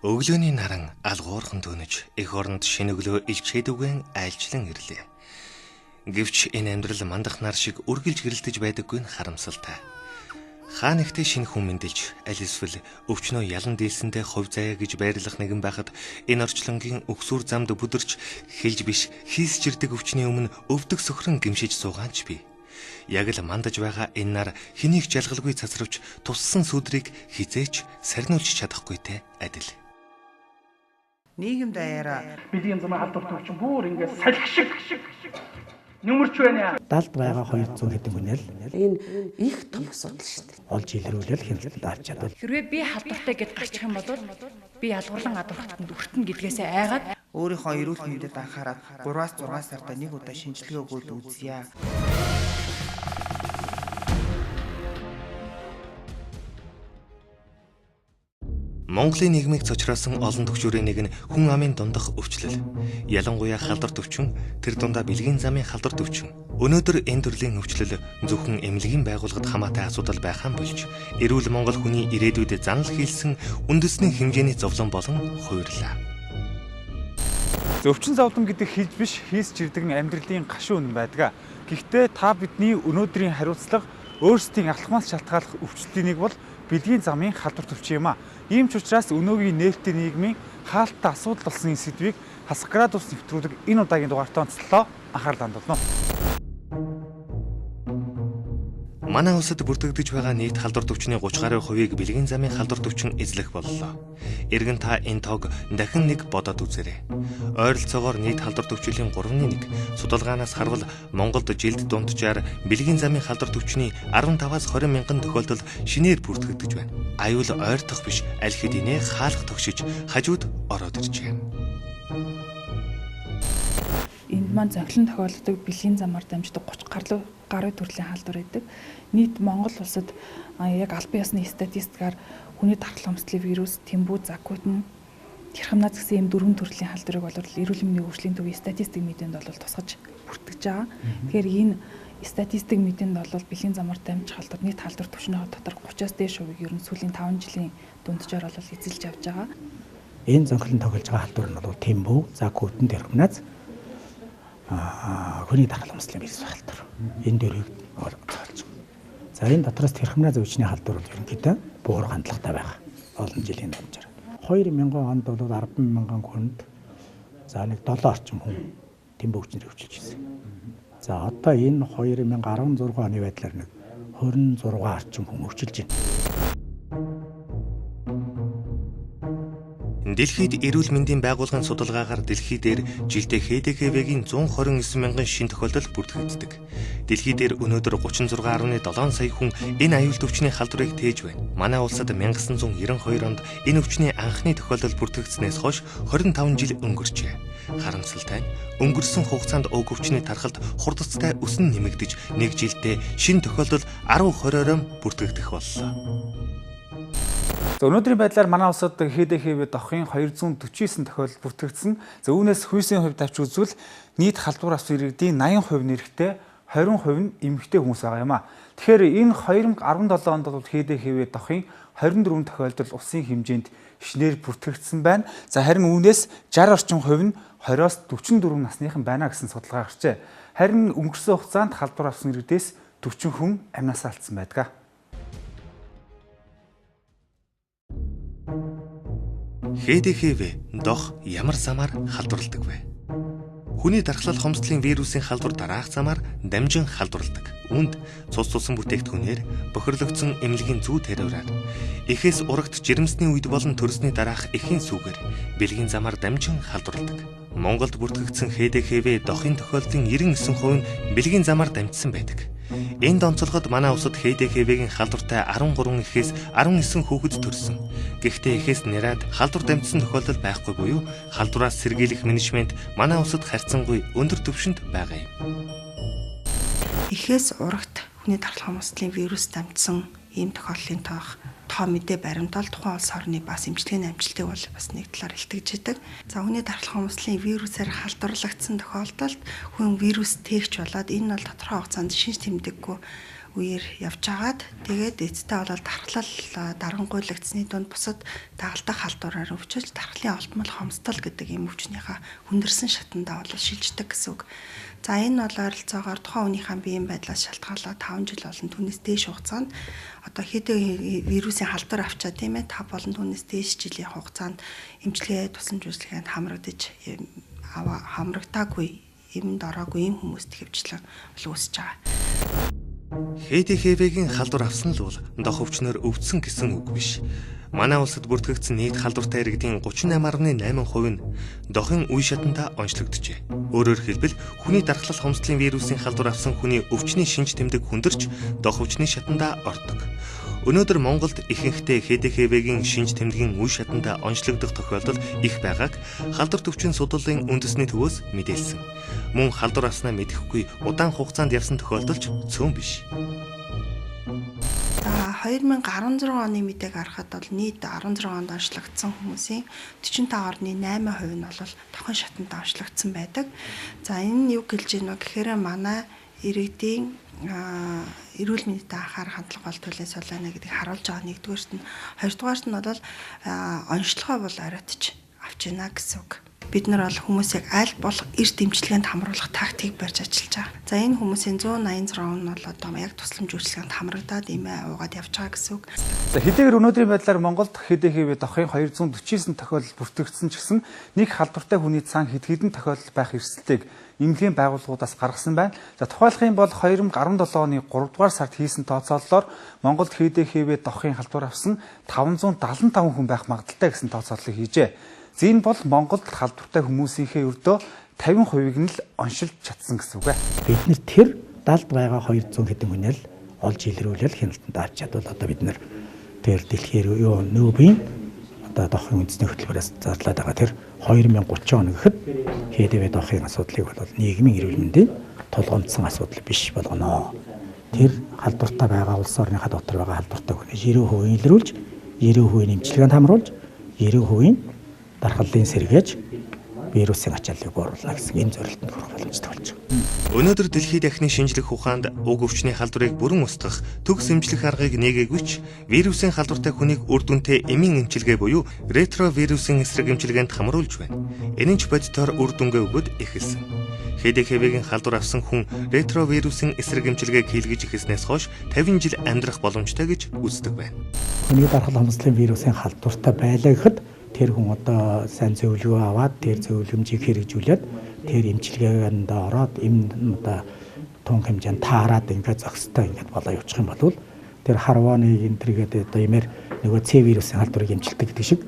Өглөөний наран алгуурхан дөнөж эх оронд шинэ өглөө илчээдүгэн айлчлан ирлээ. Гэвч энэ амьдрал мандах нар шиг үргэлж гэрэлтэж байдаггүй нь харамсалтай. Хаа нэгтээ шинэ хүн мэндэлж аль эсвэл өвчнөө ялан дийлсэндээ хувь заяа гэж байрлах нэгэн байхад энэ орчлонгийн өгсүр замд бүдэрч хэлж биш хийсчирдэг өвчний өмнө өвдөг сөхрөн гимшиж суугаанч би. Яг л мандаж байгаа энэ нар хэнийг жалгалгүй цацравч туссан сүдрийг хизээч сарниулж чадахгүй те адил. Нийгэм даяараа бидний замаа халдварт өвчин бүр ингээд салхи шиг нөмөрч байна. Далд байгаа 200 хэдэн хүн л энэ их том асуудал шүү дээ. олж илрүүлэл хяналтанд авч чадвал Хэрвээ би халдвартай гэд гарчих юм бол би ялгуурлан адвартанд өртөн гэдгээсээ айгаад өөрийнхөө эрүүл мэндэд анхаарал 3-6 сарда нэг удаа шинжилгээ өгөөд үзье. Монголын нийгмийг цочроосон олон төвчөрийн нэг нь хүн амын дундах өвчлөл. Ялангуяа халдварт өвчин, тэр дундаа бэлгийн замын халдварт өвчин. Өнөөдөр энэ төрлийн өвчлөл зөвхөн эмнэлгийн байгууллагад хамаатай асуудал байхаан болж, эрүүл Монгол хүний ирээдүйд занал хийлсэн үндэсний хэмжээний зовлон болон хуурлаа. Өвчин зовлон гэдэг хэлж биш хийсч ирдэг амьдралын гашуун үнэн байдаг. Гэхдээ та бидний өнөөдрийн хариуцлага өөрсдийн алхмаас шалтгааллах өвчлөлийн нэг бол бэлгийн замын халдварт өвчин юм а. Ийм ч учраас өнөөгийн нээлттэй нийгмийн хаалттай асуудал болсон сэдвийг хасах градус нэвтрүүлэг энэ удаагийн дугаартаа онцлоо анхаарал хандуулно. Манай улсад бүртгэгдэж байгаа нийт халдварт өвчний 30 гаруй хувийг бэлгийн замын халдварт өвчин эзлэх боллоо. Эргэн та энэ тоог дахин нэг бодоод үзээрэй. Ойролцоогоор нийт халдварт өвчлийн 3/1 судалгаанаас харвал Монголд жилд дунджаар бэлгийн замын халдварт өвчний 15-аас 20 мянган тохиолдол шинээр бүртгэгдэж байна. Аюул ойртох биш, аль хэдийнэ хаалх тогшиж хажууд ороод ирж байна. Энд маань зохилон тохиолддог бэлгийн замаар дамждаг 30 гаруй төрлийн халдвар байдаг. Нийт Монгол улсад яг албан ёсны статистикаар хүний дархлаа өмслийн вирус, тэмбүү, закутн, тэрхэмназ гэсэн ийм 4 төрлийн халдварыг бол эрүүл мэндийн хөгжлийн төвийн статистик мэдээнд бол тусгаж бүртгэж байгаа. Тэгэхээр энэ статистик мэдээнд бол бэлгийн замаар дамжих халдвар нийт халдвар түвшний дотор 30-аас дээш хувийг ер нь сүүлийн 5 жилийн дунджаар бол эзэлж авч байгаа. энэ зохилон тоглож байгаа халдвар нь бол тэмбүү, закутн, тэрхэмназ хүний дархлаа өмслийн вирус халдвар. Энэ дөрвийг олж байгаа. За энэ дотроос тэрхэмназ өвчний халдвар бол ерөнхийдөө буур хандлагатай байгаа. Олон жилийн дамжаар. 2000 онд бол 10 мянган хүнд за нэг 7 орчим хүн тэмбүү өвчнөр өвчлөж ирсэн. За одоо энэ 2016 оны байдлаар нэг 26 орчим хүн өвчлөж байна. Дэлхийд эрүүл мэндийн байгууллагын судалгаагаар дэлхий дээр жилдээ ХДХВ-гийн 129 мянган шин тохиолдол бүртгэгддэг. Дэлхий дээр өнөөдөр 36.7 сая хүн энэ аюулт өвчний халдварыг тээж байна. Манай улсад 1992 онд энэ өвчний анхны тохиолдол бүртгэгдснээс хойш 25 жил өнгөрчээ. Харамсалтай нь өнгөрсөн хугацаанд уг өвчний тархалт хурдцтай өснө нэмэгдэж нэг жилдээ шин тохиолдол 10-20-ором бүртгэгдэх боллоо. Өнөөдрийн байдлаар манай улсад ХДХВ дохын 249 тохиолдол бүртгэгдсэн. За үүнээс хүйсийн хувьд авч үзвэл нийт халдвар авсан иргэдийн 80% нэрхтээ 20% нь эмэгтэй хүмүүс байгаа юм а. Тэгэхээр энэ 2017 онд бол ХДХВ дохын 24 тохиолдол улсын хэмжээнд шинээр бүртгэгдсэн байна. За харин үүнээс 60 орчим хувь нь 20-оос 44 насныхан байна гэсэн судалгаа гарчээ. Харин өнгөрсөн хугацаанд халдвар авсан иргэдээс 40 хүн амнасаа алдсан байдаг. ХДХВ дох ямар замаар халдварладаг вэ? Хүний дархлал хомсдлын вирусын халдвар дараах замаар дамжин халдварладаг. Үүнд цус цусан бүтээгдэхүүнээр бохирлогдсон эмнэлгийн зүү тариураар эхээс урагт жирэмсний үед болон төрсний дараах эхийн сүгээр бэлгийн замаар дамжин халдварладаг. Монголд бүртгэгдсэн ХДХВ дохын тохиолдлын 99% нь бэлгийн замаар дамжсан байдаг. Энд онцлогод манай улсад ХДХВ-гийн халдвартай 13 эхээс 19 хүүхэд төрсөн. Гэхдээ эхээс нэраад халдвар дамжсан тохиолдол байхгүй буюу халдвараас сэргийлэх менежмент манай улсад харьцангуй өндөр түвшинд байгаа юм. Эхээс урагт хүний дархлаа өмслийн вирус дамжсан ийм тохиолдлын тоо мэдээ баримтал тухайн улс орны бас эмчилгээний амжилтыг бол бас нэг талаар илтгэж идэг. За хүний дархлаа өмслийн вирусаар халдварлагдсан тохиолдолд хүн вирус тээгч болоод энэ бол тодорхой хугацаанд шинж тэмдэггүй үеэр явж агаад тэгээд эцэстээ бол тархлал дарангуйлагдсны дунд бусад дагалдах халдвараар өвчөж тархлын олдмол хомсдол гэдэг юм өвчнийхээ хүндэрсэн шатандаа бол шилждэг гэсэн үг. За энэ бол ойролцоогоор тухайн хүнийхээ биеийн байдлаас шалтгаалаад 5 жил болон түүнээс дээш хугацаанд одоо хэдэн вирусын халдвар авчаа тийм ээ 5 болон түүнээс дээш жилийн хугацаанд эмчилгээ тусламж үйлчилгээнд хамрагдаагүй юмд ороогүй юм хүмүүст хэвчлэн үүсэж байгаа. ХДХВ-гийн халдвар авсан л бол дох өвчнөр өвдсөн гэсэн үг биш. Манай улсад бүртгэгдсэн нийт халдвартай иргэдийн 38.8% нь дохын үе шатандаа онцлогджээ. Өөрөөр хэлбэл хүний дархлал хомсдлын вирусын халдвар авсан хүний өвчний шинж тэмдэг хүндэрч дох өвчний шатандаа ордог. Өнөөдөр Монголд ихэнхдээ ХДХВ-гийн шинж тэмдгийн үе шатандаа онцлогдох тохиолдол их байгааг халдвар төвчин судлалын үндэсний төвөөс мэдээлсэн. Мөн халдвар авснаа мэдэхгүй удаан хугацаанд явсан тохиолдолч цөөн биш. 2016 оны мэдээг харахад бол нийт 16 онд онцлогдсон хүмүүсийн 45.8% нь бол тохин шатанд онцлогдсон байдаг. За энэ юу гэлж байна вэ гэхээр манай иргэдийн эрүүл мэндэд анхаарах хандлага бол төлөө солионо гэдгийг харуулж байгаа нэгдүгээрт нь, хоёрдугаарт нь бол онцлогоо бол оройтч авч байна гэсэн үг. Бид нар бол хүмүүсийг аль болох эрт эмчилгээнд хамруулах тактик барьж ажиллаж байгаа. За энэ хүмүүсийн 186 нь бол одоо яг тусламж үйлчилгээнд хамрагдаад имээ уугаад явж байгаа гэсэн үг. За хэдийгээр өнөөдрийн байдлаар Монголд ХДХВ дохын 249 тохиолдол бүртгэгдсэн ч гэсэн нэг халдвартай хүний цаан хэдэн тохиолдол байх эрсдэлийг эмнэлгийн байгууллагуудаас гаргасан байна. За тухайлах юм бол 2017 оны 3 дугаар сард хийсэн тооцоололоор Монголд ХДХВ дохын халдвар авсан 575 хүн байх магадaltaй гэсэн тооцооллыг хийжээ. Энэ бол Монголд халдвартай хүмүүсийнхээ өрдөө 50%-ийг нь л оншилж чадсан гэсэн үг. Бид нэр тэр далд байгаа 200 хэдэн хүнэл олж илрүүлэл хяналтанд авч чадвал одоо бид нэр тэр дэлхийр юу нүүбийн одоо дохын үндэсний хөтөлбөрөөс зарлаад байгаа тэр 2030 он гэхэд ХДВ дохын асуудлыг бол нийгмийн эрүүл мэндийн тулгамдсан асуудал биш болгоно. Тэр халдвартай байгаа улс орныхаа дотор байгаа халдвартай хүнээс 90% илрүүлж, 90% эмчилгээнд хамруулж, 90% дархлалын сэргээж вирусын ачааллыг бууруулах гэсэн энэ зорилтод хүрэх боломжтой болж байна. Өнөөдөр дэлхийд дахны шинжлэх ухаанд уг өвчний халдварыг бүрэн устгах төгс эмчлэх аргыг нэгээгүйч вирусын халдвартай хүнийг үр дүнтэй эмийн эмчилгээ буюу ретровирусын эсрэг эмчилгээнд хамруулж байна. Энэ ч бодитоор үр дүнгээ өгöd эхэлсэн. ХДХВ-гийн халдвар авсан хүн ретровирусын эсрэг эмчилгээг хийлгэж эхэлснээс хойш 50 жил амьдрах боломжтой гэж үздэг байна. Хүний дархлал хомсдлын вирусын халдвартай байлаа гэхэд тэр хүн одоо сайн зөвлөгөө аваад тэр зөвлөмжийг хэрэгжүүлээд тэр эмчилгээнд ороод одоо тун хэмжээнд таарад ингээд зохистой ингээд болоо явуучих юм бол тэр харваны энтергээд одоо имээр нөгөө С вирусын халдварыг эмчилдэг гэдэг шиг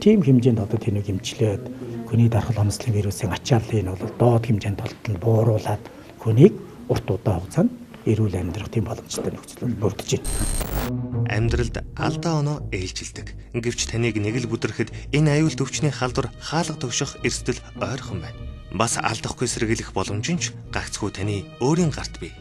тийм хэмжээнд одоо тэнийг эмчилээд хүний дархлал хомсдлын вирусын ачааллыг бол доод хэмжээнд толтол бууруулад хүнийг урт удаан хугацаанд эрүүл амьдрах тийм боломжтой нөхцөл бүрдэж байна. Амьдралд алдаа оноо ээлжилдэг. Гэвч таныг нэг л бүдрэхэд энэ аюулт өвчний халдвар хаалга тогших эрсдэл ойрхон байна. Бас алдахгүй сэргийлэх боломж нь ч гагцхүү таны өөрийн гарт бий.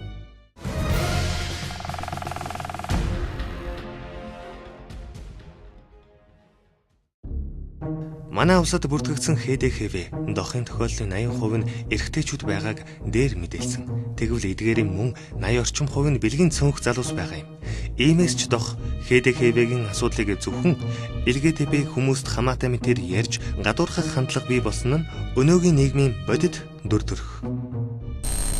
Манай улсад бүртгэгдсэн ХДХВ дохын тохиолдлын 80% нь эрэгтэйчүүд байгааг дээр мэдээлсэн. Тэгвэл эдгээрийн мөн 80 орчим хувь нь бэлгийн цөөнх залуус байгаа юм. Иймээс ч дох ХДХВ-гийн асуудлыг зөвхөн ЛГБТ хүмүүст хамаатай мэтээр ярьж гадуурхах хандлага бий болсон нь өнөөгийн нийгмийн бодит дүр төрх.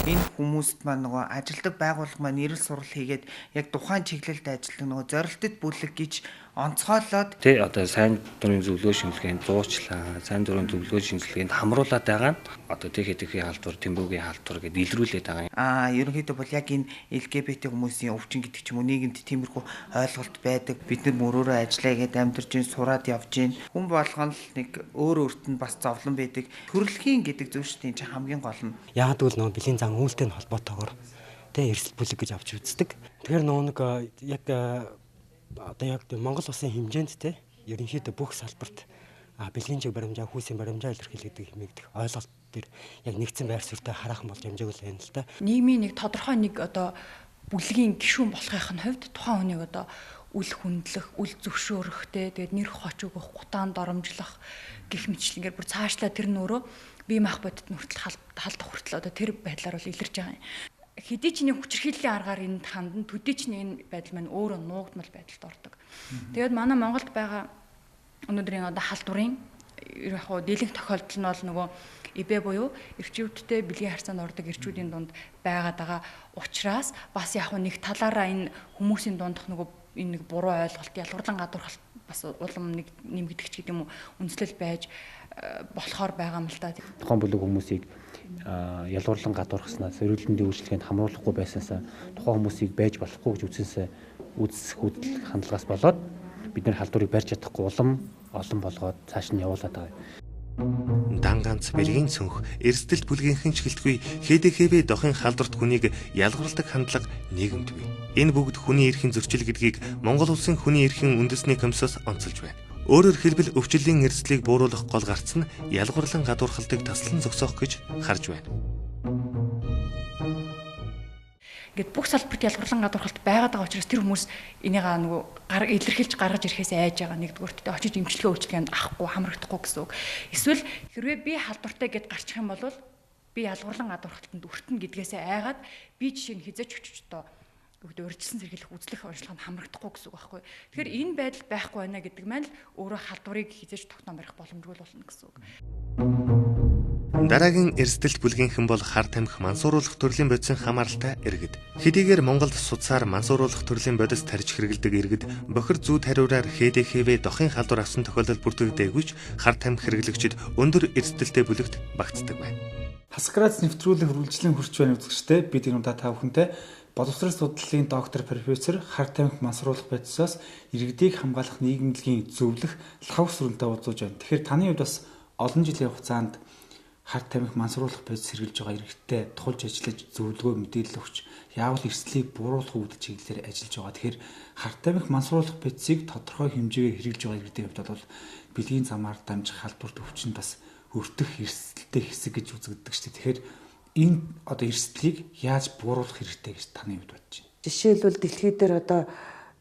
Энэ хүмүүст маань нөгөө ажилдаг байгууллага маань нэрэл сурал хийгээд яг тухайн чиглэлд ажилладаг нөгөө зорилтод бүлэг гэж онцгойлоод тий одоо сайн дурын зөвлөгөө шинжилгээнд зуучлаа, сайн дурын зөвлөгөө шинжилгээнд хамруулад байгаа нь одоо ХДХВ-ийн халдвар, Тэмбүүгийн халдвар гэдээ илрүүлээд байгаа юм. Ерөнхийдөө бол яг энэ ЛГБТ хүмүүсийн өвчин гэдэг ч юм уу нийгэмд тиймэрхүү ойлголт байдаг. Бид нар мөрөөрөө ажиллая гэдээ амьдарч ин сураад явж гин. Хүн болгоно л нэг өөр өөрт нь бас зовлон байдаг. Төрөлхийн гэдэг зүйл шүү дээ хамгийн гол нь. Яг л нөгөө бэлгийн зан үйлтэй холбоотойгоор тэ эрсдэл бүлэг гэж авч үздэг. Тэгэхээр нөгөө нэг яг одоо яг Монгол улсын хэмжээнд те ерөнхийдөө бүх салбарт бэлгийн чиг баримжаа, хүүсийн баримжаа илэрхийлэгдэх хэмээгдэх ойлголт төр яг нэгдсэн байр суурьтай хараахан болж амжаагүй л байна л да. Нийгмийн нэг тодорхой нэг одоо бүлгийн гишүүн болохын хувьд тухайн хүнийг одоо үл хүндлэх, үл зөвшөөрөхтэй, тэгээд нэр хоч өгөх, гутаан доромжлох гэх мэтчлэнгээр бүр цаашлаа тэр нөрөө бие мах бодит нүртэл халдах хүртэл одоо тэр байдлаар бол илэрж байгаа юм. хэдий ч нэг хүчирхийллийн аргаар энд хандан төдий ч нэг байдал маань өөрөө нуугдмал байдалд ордог. Тэгээд манай Монголд байгаа өнөөдрийн одоо халдварын яг хуу дийлэнх тохиолдол нь бол нөгөө ИБ буюу эрчүүдтэй бэлгийн харьцаанд ордог эрчүүдийн дунд байгаад байгаа учраас бас яг нэг талаараа энэ хүмүүсийн дундх нөгөө энэ нэг буруу ойлголт, ялгарлан гадуурхалт бас улам нэг нэмэгдэх ч гэдэг юм уу үндэслэл байж болохоор байгаа юм л да. Тухайн бүлэг хүмүүсийг ялгарлан гадуурхаснаас эрүүлэндийн үйлчлэгэнд хамруулахгүй байсаасаа тухайн хүмүүсийг байж болохгүй гэж үзсэнсээ үзэх хөдөл хандлагаас болоод бид нэр халдварыг барьж чадахгүй улам олон болгоод цааш нь явуулаад байгаа. Дан ганц бэлгийн цөнх эрсдэлт бүлгийнхэн ч гэлтгүй ХДХБ дохын халдварт хүнийг ялгарладаг хандлага нийгэмдгүй. Энэ бүгд хүний эрхийн зөрчил гэдгийг Монгол улсын хүний эрхийн үндэсний комиссоос онцолж байна. Өөрөөр хэлбэл өвчлөлийн эрсдлийг бууруулах гол гарц нь ялгарлан гадуурхалтыг таслан зогсоох гэж харж байна. Ингээд бүх салбарт ялгарлан гадуурхалт байгаад байгаа учраас тэр хүмүүс энийг нөгөө илэрхийлж гаргаж ирэхээс айж байгаа. Нэгдүгürt очиж эмчилгээ үйлчилгээнд авахгүй хамрагдахгүй гэсэн үг. Эсвэл хэрвээ би халдвартай гэд гарчих юм бол би ялгарлан гадуурхалтанд өртөнө гэдгээсээ айгаад би жишээ нь хизээч өчөж тоо урьдчилсан сэргийлэх үзлэх онцлогонд хамрагдахгүй гэсэн үг байхгүй. Тэгэхээр энэ байдал байхгүй байна гэдэг маань л өөрөө халдварыг хизээч тогтоон барих боломжгүй болно гэсэн үг. Дараагийн эрсдэлт бүлгийнхэн бол хар тамхи мансууруулах төрлийн бодисын хамааралтай иргэд. Хэдийгээр Монголд судсаар мансууруулах төрлийн бодис тарьж хэрэгэлдэг иргэд бохир зүйд хариураар ХДХБ дохын халдвар авсан тохиолдол бүртгэгдээгүй ч хар тамхи хэрэглэгчид өндөр эрсдэлтэй бүлэгт багтдаг байна. Хаскрац нэвтрүүлэх үргэлжлэн хүрч байна үзэгчтэй бид энэ удаа та бүхэнтэй боловсрол судлалын доктор профессор хар тамхи мансууруулах бодисоос иргэдийг хамгаалах нийгэмлэгийн зөвлөх Лхагва сүрэнтэй уулзаж байна. Тэгэхээр таны хувьд бас олон жилийн хугацаанд хар тамхи мансууруулах бодис сэргийлж байгаа иргэдтэй тулж ажиллаж зөвлөгөө мэдээлэл өгч яавал эрсдлийг бууруулах үүдэл чиглэлээр ажиллаж байгаа. Тэгэхээр хар тамхи мансууруулах бодисыг тодорхой хэмжээгээр хэрэгжилж байгаа иргэдийн хувьд бол бэлгийн замаар дамжих халдварт өвчин бас өртөх эрсдэлтэй хэсэг гэж үзэгддэг шүү дээ. Тэгэхээр энэ одоо эрсдлийг яаж бууруулах хэрэгтэй гэж таны хувьд бодож байна? Жишээлбэл дэлхийд дээр одоо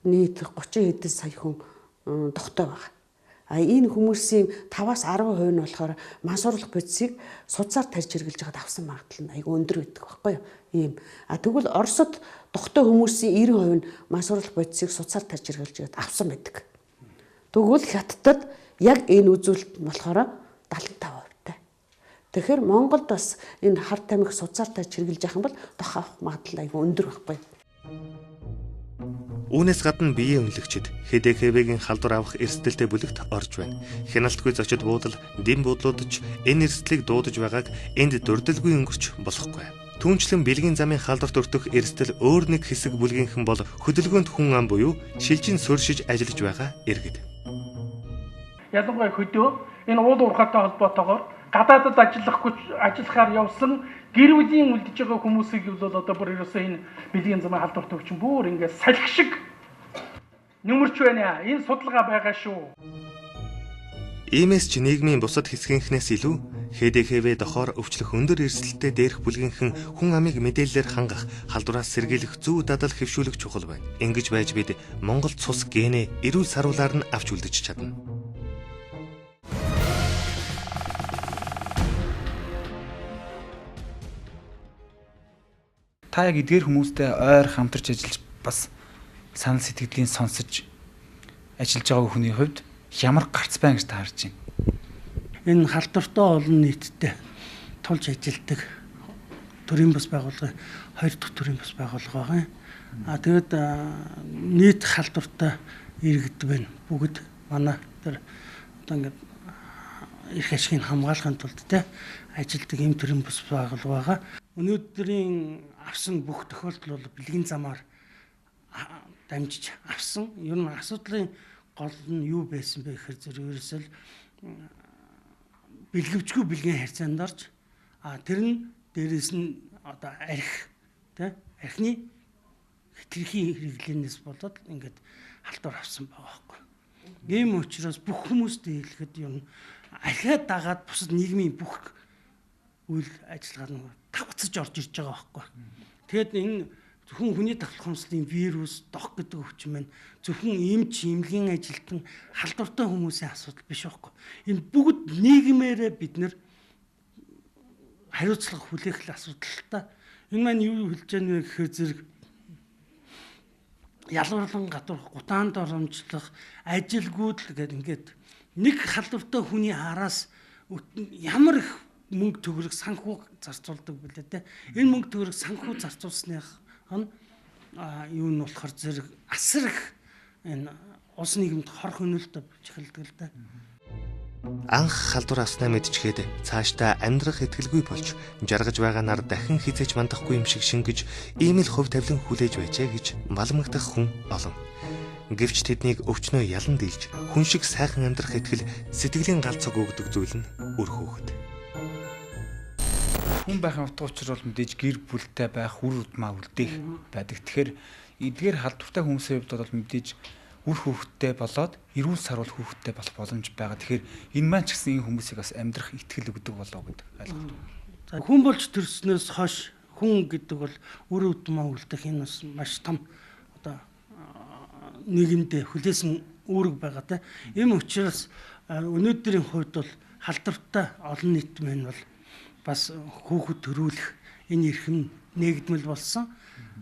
нийт 30 хэдэн сая хүн дохтой байгаа. Энэ хүмүүсийн 5-10% нь болохоор мансууруулах бодисыг судсаар тарьж хэрэгжилж байгаад авсан магадлал нь айгүй өндөр байдаг байхгүй юу? Ийм. Тэгвэл Оросд дохтой хүмүүсийн 90% нь мансууруулах бодисыг судсаар тарьж хэрэгжилж байгаад авсан байдаг. Тэгвэл Хятадд яг энэ үзүүлэлт нь болохоор 75%. Тэгэхээр Монголд бас энэ хар тамхи судсаар тарьж хэрэгжилж явах юм бол дох авах магадлал айгүй өндөр байхгүй юу? Үүнээс гадна биеийн үнэлэгчид ХДХБ-гийн халдвар авах эрсдэлтэй бүлэгт орж байна. Хяналтгүй зочид буудал, дэм буудлууд ч энэ эрсдлийг дуудаж байгааг энд дурдалгүй өнгөрч болохгүй. Түүнчлэн бэлгийн замын халдварт өртөх эрсдэл өөр нэг хэсэг бүлгийнхэн бол хөдөлгөөнд хүн ам буюу шилжин суурьшиж ажиллаж байгаа иргэд. Ялангуяа хөдөө энэ уул уурхайтай холбоотойгоор гадаадад ажиллахаар явсан гэр бүлийн үлдэж байгаа хүмүүсийг бол одоо бүр ерөөсөө энэ бэлгийн замын халдварт өвчин бүр ингээд салхи шиг нөмөрч байна. Энэ судалгаа байгаа шүү. Иймээс ч нийгмийн бусад хэсгийнхнээс илүү ХДХБ дохоор өвчлөх өндөр эрсдэлтэй дээрх бүлгийнхэн хүн амыг мэдээллээр хангах, халдвараас сэргийлэх зөв дадал хэвшүүлэх чухал байна. Ингэж байж бид Монгол цус генэ эрүүл саруулаар нь авч үлдэж чадна. Та яг эдгээр хүмүүстэй ойр хамтарч ажиллаж бас санал сэтгэлийн сонсож ажиллаж байгаа хүний хувьд ямар гарц байна гэж та харж байна? Энэ халдвартай олон нийтэд тулж ажилладаг төрийн бас байгууллага 2 дахь төрийн бас байгууллага байгаа. Тэгээд нийт халдвартай иргэд байна. Бүгд манай тэр одоо ингээд эрх ашигыг хамгаалахын тулд ажилладаг юм төрийн бас байгууллага байгаа. Өнөөдрийн авсан бүх тохиолдол бол бэлгийн замаар дамжиж авсан. Ер нь асуудлын гол нь юу байсан бэ гэхээр ерөөсөө бэлгэвчгүй бэлгийн харьцаанд орж тэр нь дээрээс нь одоо архины хэтэрхий хэрэглэнээс болоод ингээд халдвар авсан байгаа байхгүй. Ийм учраас бүх хүмүүстэй хэлэхэд ер нь архиад дагаад бусад нийгмийн бүх үйл ажиллагаа нь тавцаж орж ирж байгаа байхгүй. Тэгэд энэ зөвхөн хүний давталх хомслын вирус, дох гэдэг өвчин маань зөвхөн эмч, эмнэлгийн ажилтан халдвартай хүмүүсийн асуудал биш байхгүй. Энэ бүгд нийгмээрээ бид нэр хариуцлага хүлээх асуудалтай. Энэ маань юу хэлж байгаа нэ гэхээр зэрэг ялгарлан гадуурх, гутаанд оромжлох, ажилгүйдэл гэдэг ингээд нэг халдвартай хүний хараас ямар их мөнгө төгрөг санхүү зарцуулдаг билээ те. Энэ мөнгө төгрөг санхүү зарцуулсных нь юу нь болохоор зэрэг асар их энэ улс нийгэмд хор хөнөөлт болж эхэлдэг л да. Анх халдвар авснаа мэдчихэд цаашдаа амьдрах итгэлгүй болж жаргаж байгаа нар дахин хизээж мандахгүй юм шиг шингэж ийм л хувь тавилан хүлээж байжээ гэж маламгдах хүн олон. Гэвч тэднийг өвчнөө ялан дийлж хүн шиг сайхан амьдрах итгэл сэтгэлийн галзуу өгдөг зүйл нь үр хөөхд. Хүн байхын утга учир бол мэдээж гэр бүлтэй байх, үр удмаа үлдээх байдаг. Тэгэхээр эдгээр халдвартай хүмүүсийн хувьд бол мэдээж үр хүүхдтэй болоод эрүүл сарвал хүүхдтэй болох боломж байгаа. Тэгэхээр энэ маань ч гэсэн энэ хүмүүсийг бас амьдрах итгэл өгдөг болоо гэдэг ойлголт. За хүн болж төрснөөс хойш хүн гэдэг бол үр удмаа үлдэх энэ бас маш том одоо нийгэмд хүлээсэн үүрэг байгаа те. Ийм учраас өнөөдрийн хувьд бол халдвартай олон нийт маань бол бас хүүхэд төрүүлэх энэ эрхэм нэгдмэл болсон.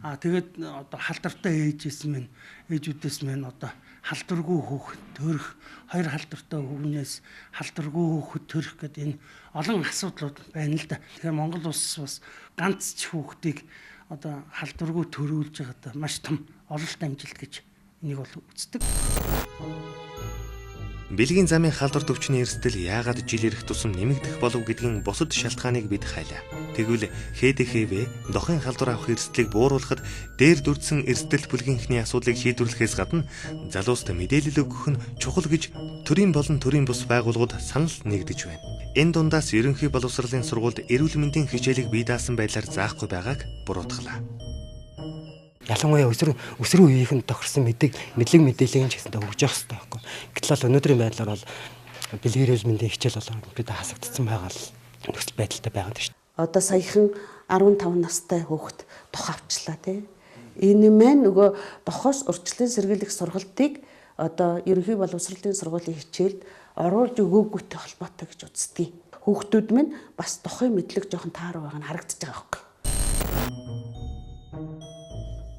Тэгээд одоо халдвартай ээжүүдээс мань одоо халдваргүй хүүхэд төрөх, хоёр халдвартай хүүнээс халдваргүй хүүхэд төрөх гэдэг энэ олон асуудлууд байна л да. Тэгэхээр Монгол улс бас ганц ч хүүхдийг одоо халдваргүй төрүүлж байгаадаа маш том ололт амжилт гэж энийг бол үздэг. Бэлгийн замын халдвар төвчний эрсдэл яагаад жил ирэх тусам нэмэгдэх болов гэдгийн бусад шалтгааныг бид хайлаа. Тэгвэл ХДХВ дохын халдвар авах эрсдлийг бууруулахад дээр дүрдсэн эрсдэл бүлгийнхний асуудлыг шийдвэрлэхээс гадна залууст мэдээлэл өгөх нь чухал гэж төрийн болон төрийн бус байгууллагууд санал нэгдэж байна. Энэ дундаас ерөнхий боловсролын сургуульд эрүүл мэндийн хичээлийг бие даасан байдлаар заахгүй байгааг буруутгалаа. Ялангуяа өсвөр үеийнхэн тохирсон мэдлэг мэдээллийг ч гэсэн өгж явах хэрэгтэй байхгүй. Гэтэл өнөөдрийн байдлаар бол бэлгийн эрүүл мэндийн хичээл болон бид хасагдсан байгаа л нөхцөл байдалтай байгаа юм шүү дээ. Одоо саяхан 15 настай хүүхэд тох авчлаа тий. Энэ маань нөгөө тохоос урьдчилан сэргийлэх сургалтыг одоо ерөнхий боловсролын сургуулийн хичээлд оруулж өгөөгүйтэй холбоотой гэж үздэг. Хүүхдүүд минь бас тохын мэдлэг жоохон тааруу байгаа нь харагдаж байгаа байхгүй.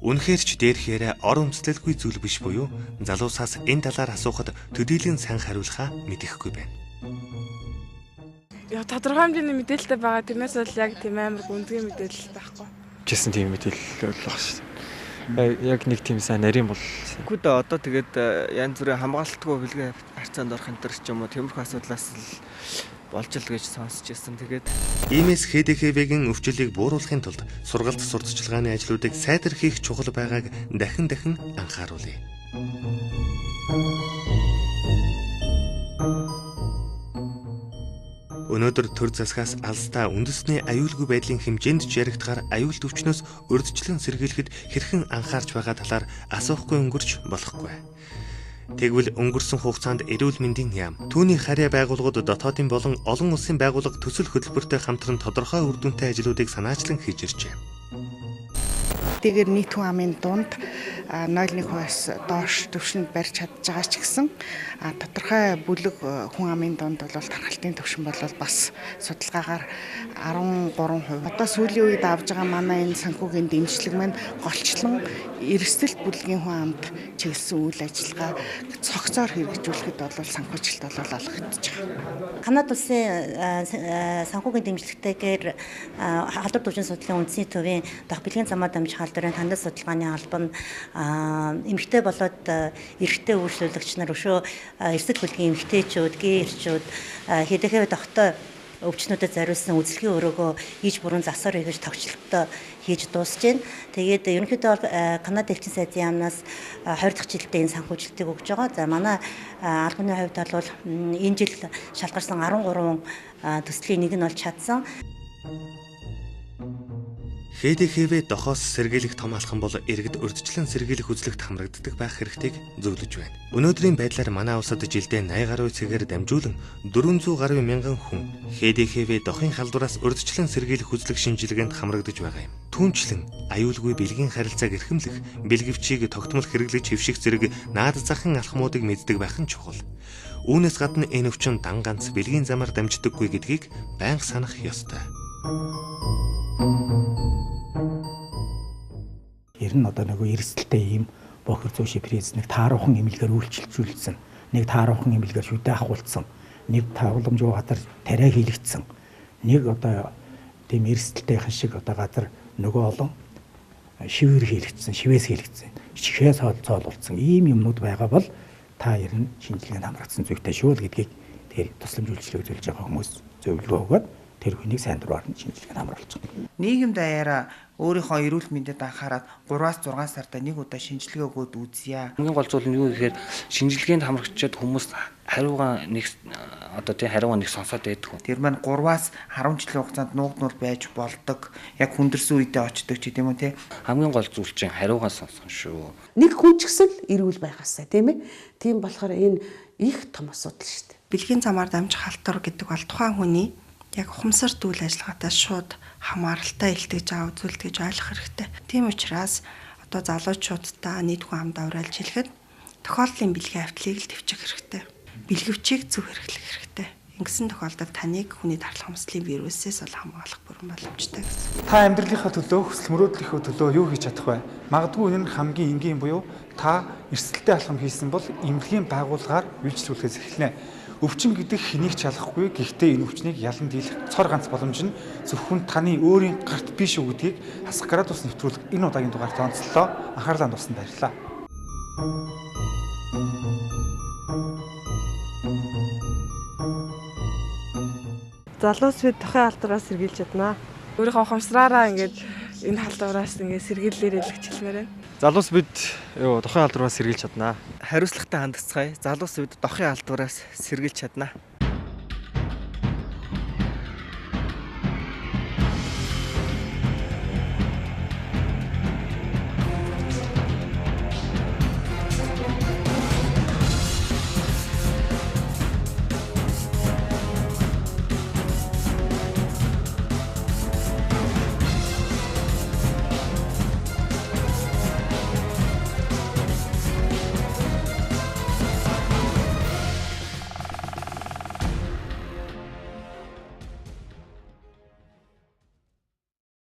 Үнэхээр ч дээрхээр ор өмсдөлгүй зүйл биш буюу залуусаас энэ талаар асуухад төдийлөн сайн хариулахаа мэдэхгүй байна. Яа тодорхой хэмжээний мэдээлэлтэй байгаа тиймээс бол яг тийм амар гүнзгий мэдээлэл байхгүй. Гэсэн тийм мэдээлэл болох шүү дээ. Яг нэг тийм сайн нарийн бол. Гэхдээ одоо тэгээд янз бүрийн хамгаалтгүй бэлгийн харьцаанд орох энэ төр ч юм уу тиймэрхүү асуудлаас л болж л гэж сонсч ирсэн. Тэгээд Иймээс ХДХВ-гийн өвчлөлийг бууруулахын тулд сургалт сурталчилгааны ажлуудыг сайтар хийх чухал байгааг дахин анхааруулъя. Өнөөдөр төр засгаас алстаа үндэсний аюулгүй байдлын хэмжээнд яригдахаар аюул төвчнөөс урьдчилан сэргийлэхэд хэрхэн анхаарч байгаа талаар асуухгүй өнгөрч болохгүй. Тэгвэл өнгөрсөн хугацаанд эрүүл мэндийн яам, түүний харьяа байгууллагууд дотоодын болон олон улсын байгууллага төсөл хөтөлбөртэй хамтран тодорхой үр дүнтэй ажлуудыг санаачлан хийж иржээ. Тэгэр нийт хүн амын дунд 0.1%-аас доош түвшинд барьж чадж байгаа ч гэсэн тодорхой бүлэг хүн амын дунд бол тархалтын түвшин бол бас судалгаагаар 13%. Одоо сүүлийн үед авж байгаа манай энэ санхүүгийн дэмжлэг маань голчлон эрсдэлт бүлгийн хүн амд чиглэсэн үйл ажиллагаа цогцоор хэрэгжүүлэхэд бол санхүүжилт бол олгогдож байгаа. Канада улсын санхүүгийн дэмжлэгтэйгээр халдвар төвчний судлалын үндэсний төвийн дох бэлгийн замаар дамжих халдварын тандас судалгааны албан эмэгтэй болоод эрэгтэй үйлчлүүлэгч нар өшөө эрсдэл бүлгийн эмэгтэйчүүд, гэр эрчүүд ХДХВ дохтой өвчнүүдэд зориулсан үзлэгийн өрөөгөө иж бүрэн засвар хийж тогтчлолтоо хийж дуусж байна. Тэгээд ерөнхийдөө Канада элчин сайдын яамнаас 20 дахь жилдээ энэ санхүүжилтийг өгж байгаа. За манай албаны хувьд бол энэ жил шалгарсан 13 төслийн нэг нь бол чадсан. ХДХВ дохоос сэргийлэх том алхам бол иргэд урьдчилан сэргийлэх үзлэгт хамрагддаг байх хэрэгтэйг зөвлөж байна. Өнөөдрийн байдлаар манай улсад жилдээ 80 гаруй цэгээр дамжуулан 400 гаруй мянган хүн ХДХВ дохын халдвараас урьдчилан сэргийлэх үзлэг шинжилгээнд хамрагдаж байгаа юм. Түүнчлэн аюулгүй бэлгийн харилцааг эрхэмлэх, бэлгэвчийг тогтмол хэрэглэж хэвших зэрэг наад захын алхмуудыг мэддэг байх нь чухал. Үүнээс гадна энэ өвчин дан ганц бэлгийн замаар дамждаггүй гэдгийг байнга санах ёстой. ер нь одоо нөгөө эрсдэлтэй ийм бохир зүй шипрез нэг тааруухан эмнэлгээр үйлчилжүүлсэн, нэг тааруухан эмнэлгээр шүдэ ахуулсан, нэг тавламжгүй газар тариа хийлэгдсэн, нэг одоо тийм эрсдэлтэйхэн шиг одоо газар нөгөө олон шивээр хийлэгдсэн, шивээс хийлэгдсэн, чихээс цоолуулсан ийм юмнууд байгаа бол та ер нь шинжилгээнд хамрагдсан зүйтэй шүү л гэдгийг тэр тусламж үйлчлэг үзүүлж байгаа хүмүүс зөвлөгөө өгөөд тэр хүнийг сайн дураар нь шинжилгээнд хамруулж байгаа. Нийгэм даяараа өөрийнхөө эрүүл мэндэд анхаарал 3-6 сартаа нэг удаа шинжилгээ өгөөд үзье. Хамгийн гол зүйл нь юу гэхээр шинжилгээнд хамрагчид хүмүүс хариугаа нэг одоо тийм хариугаа нэг сонсоод байдаг. Тэр маань 3-10 жилийн хугацаанд нуугдмал байж болдог. Яг хүндэрсэн үедээ очдог ч гэдэм үү те. Хамгийн гол зүйл чинь хариугаа сонсон шүү. Нэг хүн ч гэсэн эрүүл байгаасаа тийм ээ. Тийм болохоор энэ их том асуудал шүү дээ. Бэлгийн замаар дамжих халдвар гэдэг бол тухайн хүний яг ухамсарт үйл ажиллагаатай шууд хамааралтай илтгэж аваа үзүүлэлт гэж ойлгох хэрэгтэй. Тийм учраас одоо залуучуудаа нийт хүн амд аврайлж хэлэхэд тохиолдлын бэлгийн автлыг л төвчих хэрэгтэй. Бэлгэвчийг зөв хэрэглэх хэрэгтэй. Ингэсэн тохиолдолд таныг хүний дархлах хүнслийн вирусээс бол хамгаалах бүрэн боломжтой гэсэн. Та амьдралынхаа төлөө, хүсэл мөрөөдлийнхөө төлөө юу хийж чадах вэ? Магадгүй энэ нь хамгийн энгийн буюу та эрсдэлтэй алхам хийсэн бол эмнэлгийн байгууллагаар үйлчлүүлэхээс эхэлнэ. Өвчин гэдэг хэнийг ч ялахгүй, гэхдээ энэ өвчнийг ялан дийлэх цор ганц боломж нь зөвхөн таны өөрийн гарт биш үү гэдгийг хасах градус нэвтрүүлэх энэ удаагийн дугаарт онцлоо. Анхаарлаа хандуулсанд баярлалаа. Залуус бид тохиолын халдвараас сэргийлж чаднаа. Өөрийнхөө ухамсараараа ингээд энэ халдвараас ингээд сэргийлэлээр илэрхийлмээр байна. Залуус бид тохиолын халдвараас сэргийлж чаднаа. Хариуцлагатай хандцгаая. Залуус бид дохын халдвараас сэргийлж чаднаа.